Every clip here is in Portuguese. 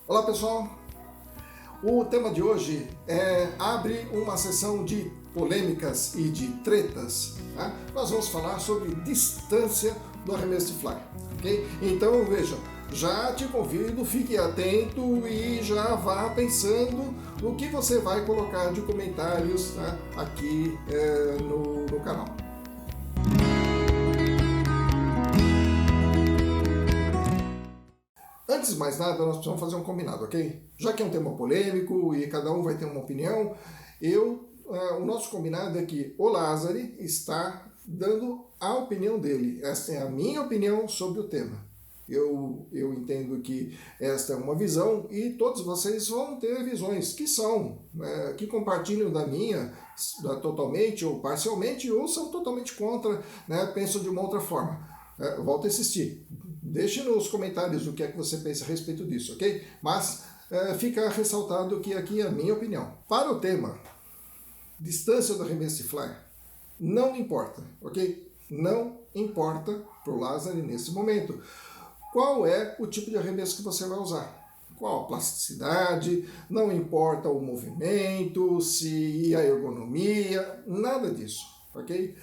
Olá pessoal, o tema de hoje abre uma sessão de polêmicas e de tretas. Tá? Nós vamos falar sobre distância do arremesso de fly. Okay? Então veja, já te convido, fique atento e já vá pensando no que você vai colocar de comentários, tá? Aqui no canal. Antes de mais nada, nós precisamos fazer um combinado, ok? Já que é um tema polêmico e cada um vai ter uma opinião, o nosso combinado é que o Lázaro está dando a opinião dele. Esta é a minha opinião sobre o tema. Eu entendo que esta é uma visão e todos vocês vão ter visões que compartilham da minha totalmente ou parcialmente ou são totalmente contra, né, pensam de uma outra forma. Volto a insistir, deixe nos comentários o que é que você pensa a respeito disso, ok? Mas fica ressaltado que aqui é a minha opinião. Para o tema, distância do arremesso de fly, não importa, ok? Não importa para o Lázaro nesse momento. Qual é o tipo de arremesso que você vai usar? Qual a plasticidade, não importa o movimento, se a ergonomia, nada disso, ok?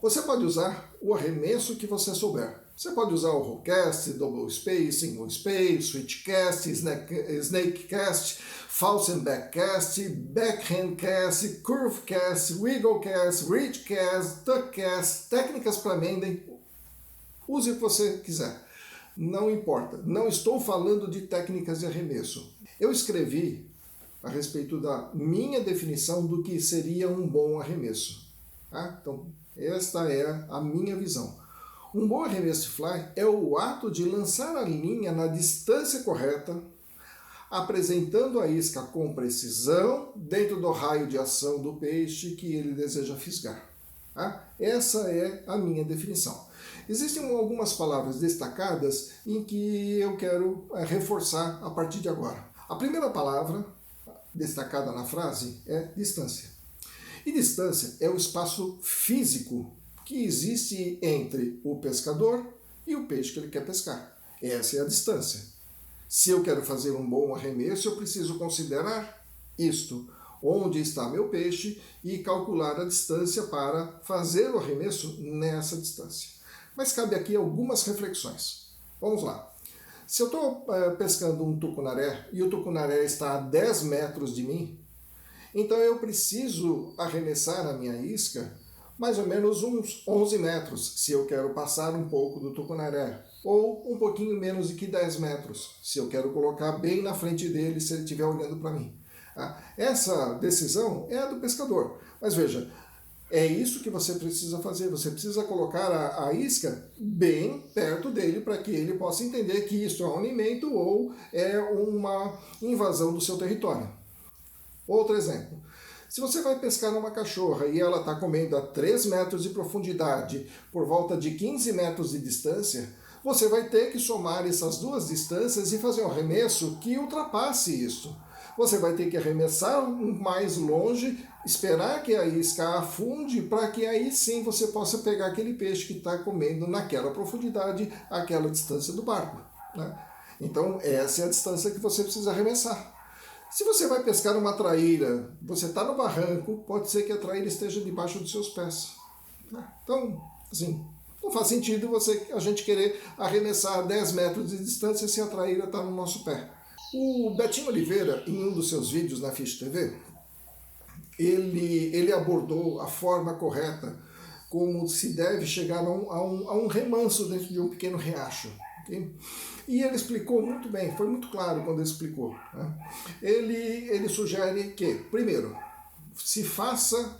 Você pode usar o arremesso que você souber. Você pode usar o rollcast, double space, single space, switchcast, snakecast, false and backcast, backhand cast, curvecast, wigglecast, ridgecast, tuckcast, técnicas para mending. Use o que você quiser. Não importa. Não estou falando de técnicas de arremesso. Eu escrevi a respeito da minha definição do que seria um bom arremesso. Tá? Então, esta é a minha visão. Um bom arremesso de fly é o ato de lançar a linha na distância correta, apresentando a isca com precisão dentro do raio de ação do peixe que ele deseja fisgar. Tá? Essa é a minha definição. Existem algumas palavras destacadas em que eu quero reforçar a partir de agora. A primeira palavra destacada na frase é distância. E distância é o espaço físico que existe entre o pescador e o peixe que ele quer pescar. Essa é a distância. Se eu quero fazer um bom arremesso, eu preciso considerar isto. Onde está meu peixe e calcular a distância para fazer o arremesso nessa distância. Mas cabe aqui algumas reflexões. Vamos lá. Se eu estou pescando um tucunaré e o tucunaré está a 10 metros de mim, então eu preciso arremessar a minha isca mais ou menos uns 11 metros, se eu quero passar um pouco do tucunaré, ou um pouquinho menos de que 10 metros, se eu quero colocar bem na frente dele, se ele estiver olhando para mim. Essa decisão é a do pescador. Mas veja, é isso que você precisa fazer. Você precisa colocar a isca bem perto dele para que ele possa entender que isso é um alimento ou é uma invasão do seu território. Outro exemplo. Se você vai pescar numa cachorra e ela está comendo a 3 metros de profundidade por volta de 15 metros de distância, você vai ter que somar essas duas distâncias e fazer um arremesso que ultrapasse isso. Você vai ter que arremessar mais longe, esperar que a isca afunde, para que aí sim você possa pegar aquele peixe que está comendo naquela profundidade, aquela distância do barco. Né? Então essa é a distância que você precisa arremessar. Se você vai pescar uma traíra, você está no barranco, pode ser que a traíra esteja debaixo dos seus pés. Então, assim, não faz sentido a gente querer arremessar a 10 metros de distância se a traíra está no nosso pé. O Betinho Oliveira, em um dos seus vídeos na Fish TV, ele abordou a forma correta como se deve chegar a um remanso dentro de um pequeno riacho. Okay? E ele explicou muito bem, foi muito claro quando ele explicou. Né? Ele sugere que, primeiro, se faça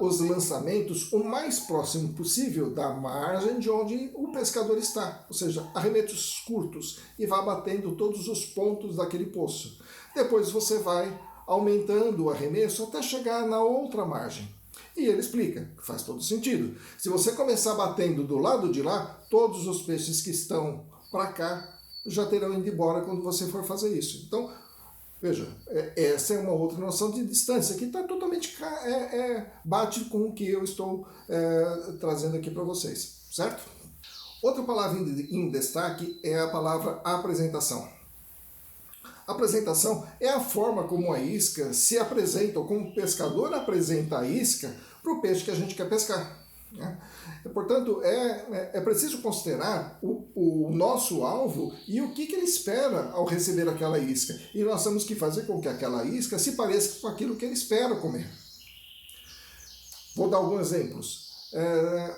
os lançamentos o mais próximo possível da margem de onde o pescador está, ou seja, arremessos curtos, e vá batendo todos os pontos daquele poço. Depois você vai aumentando o arremesso até chegar na outra margem. E ele explica que faz todo sentido. Se você começar batendo do lado de lá, todos os peixes que estão para cá já terão ido embora quando você for fazer isso. Então, veja, essa é uma outra noção de distância que está totalmente bate com o que eu estou trazendo aqui para vocês, certo? Outra palavra em destaque é a palavra apresentação. A apresentação é a forma como a isca se apresenta, ou como o pescador apresenta a isca para o peixe que a gente quer pescar. Né? Portanto, é preciso considerar o nosso alvo e o que ele espera ao receber aquela isca. E nós temos que fazer com que aquela isca se pareça com aquilo que ele espera comer. Vou dar alguns exemplos.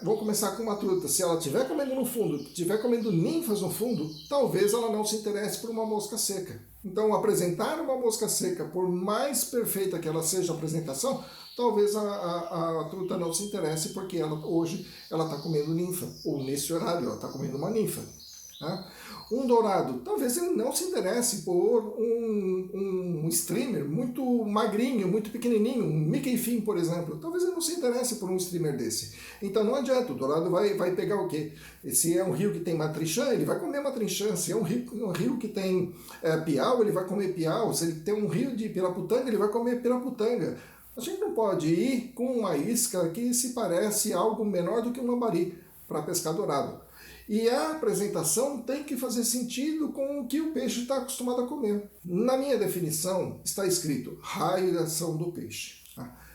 Vou começar com uma truta. Se ela estiver comendo no fundo, estiver comendo ninfas no fundo, talvez ela não se interesse por uma mosca seca. Então, apresentar uma mosca seca, por mais perfeita que ela seja a apresentação, talvez a truta não se interesse porque hoje ela está comendo ninfa, ou nesse horário ela está comendo uma ninfa. Tá? Um dourado, talvez ele não se interesse por um streamer muito magrinho, muito pequenininho, um Mickey Fin, por exemplo. Talvez ele não se interesse por um streamer desse. Então não adianta, o dourado vai pegar o quê? Se é um rio que tem matrinchã, ele vai comer matrinchã. Se é um rio que tem piau, ele vai comer piau. Se ele tem um rio de piraputanga, ele vai comer piraputanga. A gente não pode ir com uma isca que se parece algo menor do que um lambari para pescar dourado. E a apresentação tem que fazer sentido com o que o peixe está acostumado a comer. Na minha definição está escrito raio de ação do peixe.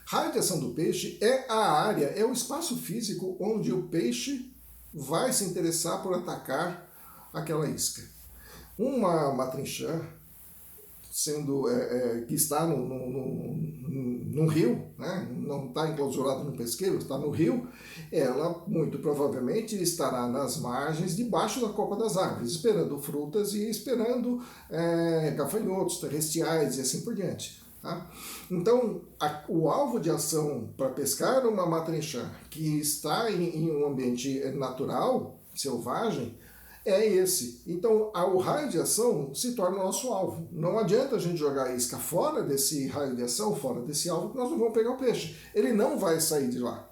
Raio de ação do peixe é a área, é o espaço físico onde o peixe vai se interessar por atacar aquela isca. Uma matrinchã, sendo que está num rio, né? Não está enclausurado no pesqueiro, está no rio, ela muito provavelmente estará nas margens, debaixo da copa das árvores, esperando frutas e esperando gafanhotos terrestriais e assim por diante. Tá? Então, o alvo de ação para pescar uma matrinchã que está em um ambiente natural, selvagem, é esse. Então, o raio de ação se torna o nosso alvo. Não adianta a gente jogar a isca fora desse raio de ação, fora desse alvo, que nós não vamos pegar o peixe. Ele não vai sair de lá.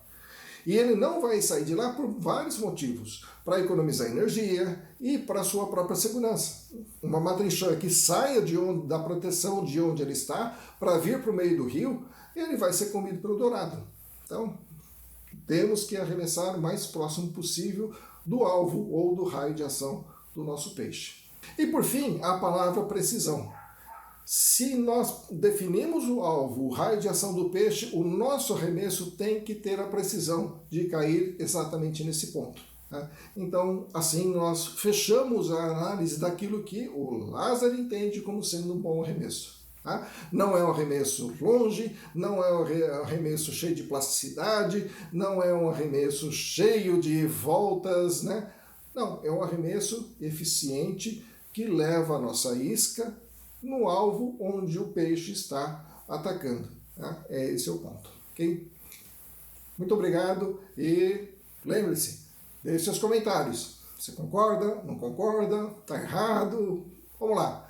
E ele não vai sair de lá por vários motivos. Para economizar energia e para a sua própria segurança. Uma matrinchã que saia da proteção de onde ele está para vir para o meio do rio, ele vai ser comido pelo dourado. Então, temos que arremessar o mais próximo possível do alvo ou do raio de ação do nosso peixe. E por fim, a palavra precisão. Se nós definimos o alvo, o raio de ação do peixe, o nosso arremesso tem que ter a precisão de cair exatamente nesse ponto. Tá? Então, assim, nós fechamos a análise daquilo que o Lázaro entende como sendo um bom arremesso. Tá? Não é um arremesso longe, não é um arremesso cheio de plasticidade, não é um arremesso cheio de voltas, né? Não, é um arremesso eficiente que leva a nossa isca no alvo onde o peixe está atacando. Tá? Esse é o ponto. Okay? Muito obrigado e lembre-se, deixe seus comentários. Você concorda? Não concorda? Está errado? Vamos lá.